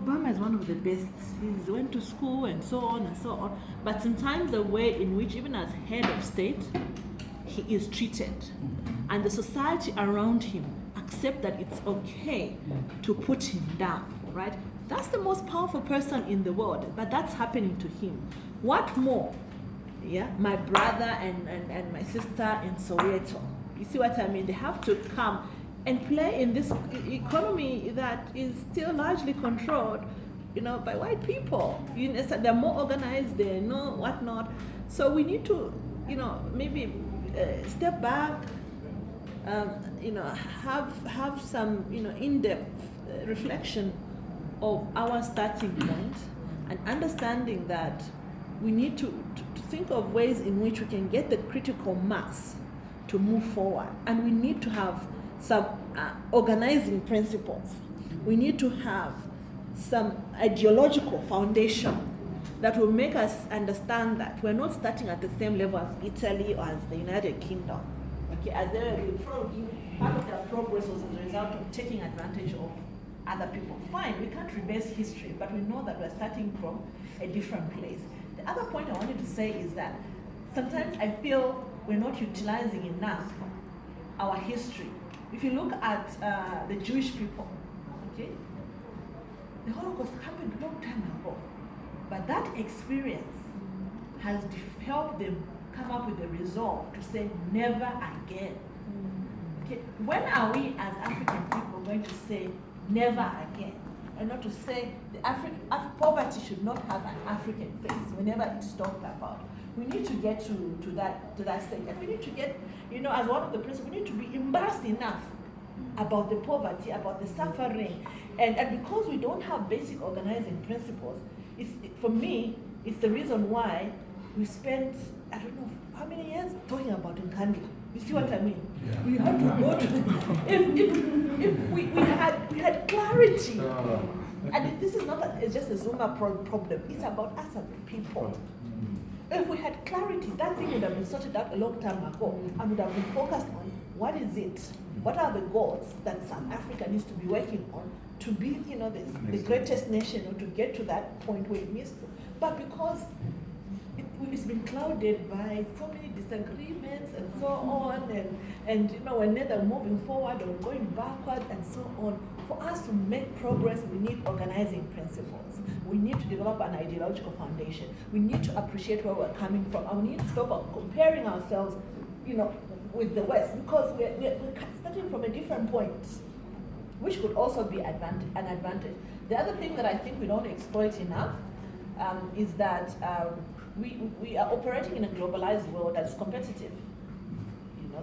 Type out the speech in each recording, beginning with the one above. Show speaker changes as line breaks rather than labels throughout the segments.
Obama is one of the best. He went to school and so on and so on. But sometimes the way in which, even as head of state, he is treated, and the society around him accept that it's okay to put him down, right? That's the most powerful person in the world, but that's happening to him. What more? Yeah, my brother and my sister in Soweto. You see what I mean? They have to come and play in this economy that is still largely controlled, by white people. They're more organized, they know whatnot. So we need to, maybe step back, have some, in-depth reflection of our starting point, and understanding that we need to think of ways in which we can get the critical mass to move forward. And we need to have some organizing principles. We need to have some ideological foundation that will make us understand that we're not starting at the same level as Italy or as the United Kingdom. Okay, as part of their progress was as a result of taking advantage of other people. Fine, we can't reverse history, but we know that we're starting from a different place. The other point I wanted to say is that sometimes I feel we're not utilizing enough our history. If you look at the Jewish people, okay, the Holocaust happened a long time ago, but that experience has helped them come up with a resolve to say never again. Okay, when are we as African people going to say never again? And not to say poverty should not have an African face whenever it's talked about. We need to get to that stage. And we need to get, as one of the principles, we need to be embarrassed enough about the poverty, about the suffering. And because we don't have basic organizing principles, for me, it's the reason why we spent, I don't know, how many years talking about Nkandla. You see what I mean? Yeah. We had to go to if we had clarity. And this is not it's just a Zuma problem. It's about us as people. If we had clarity, that thing would have been sorted out a long time ago, and would have been focused on what is it, what are the goals that South Africa needs to be working on to be, the greatest nation, or to get to that point where it needs to. But because it's been clouded by so many disagreements and so on, and we're neither moving forward or going backwards and so on. For us to make progress, we need organizing principles. We need to develop an ideological foundation. We need to appreciate where we're coming from, and we need to stop comparing ourselves, with the West, because we're starting from a different point, which could also be an advantage. The other thing that I think we don't exploit enough is that we are operating in a globalized world that's competitive.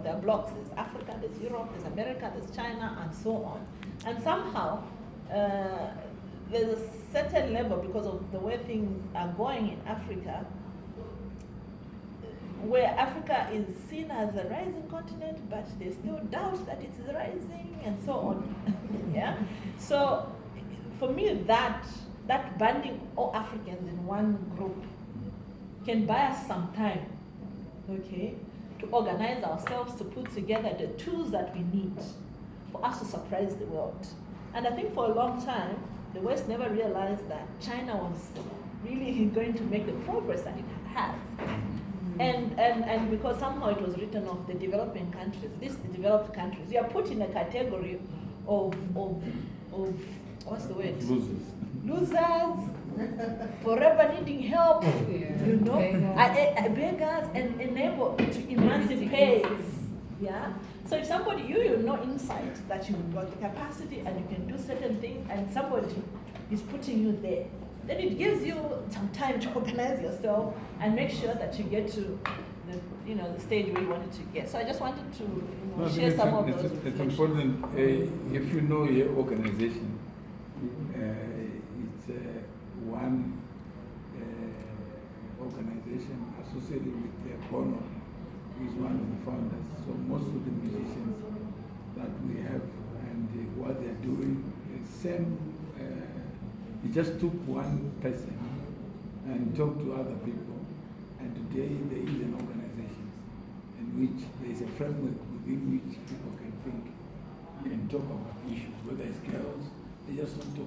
There are blocks. There's Africa, there's Europe, there's America, there's China, and so on. And somehow, there's a certain level, because of the way things are going in Africa, where Africa is seen as a rising continent, but there's still doubt that it's rising, and so on. Yeah. So, for me, that banding all Africans in one group can buy us some time, okay, to organize ourselves, to put together the tools that we need for us to surprise the world. And I think for a long time, the West never realized that China was really going to make the progress that it has. And because somehow it was written off, the developing countries, the developed countries, you are put in a category of what's the word? Losers, forever needing help, beggars, and unable to emancipate. Yeah. So if somebody, you know insight that you've got the capacity and you can do certain things, and somebody is putting you there, then it gives you some time to organize yourself and make sure that you get to the stage where you wanted to get. So I just wanted to share some of those reflections.
It's important, if you know your organization, it's one organization associated with Bono, who is one of the founders. So most of the musicians that we have and what they're doing is same. He just took one person and talked to other people, and today there is an organization in which there is a framework within which people can think and talk about issues, whether it's girls, they just don't talk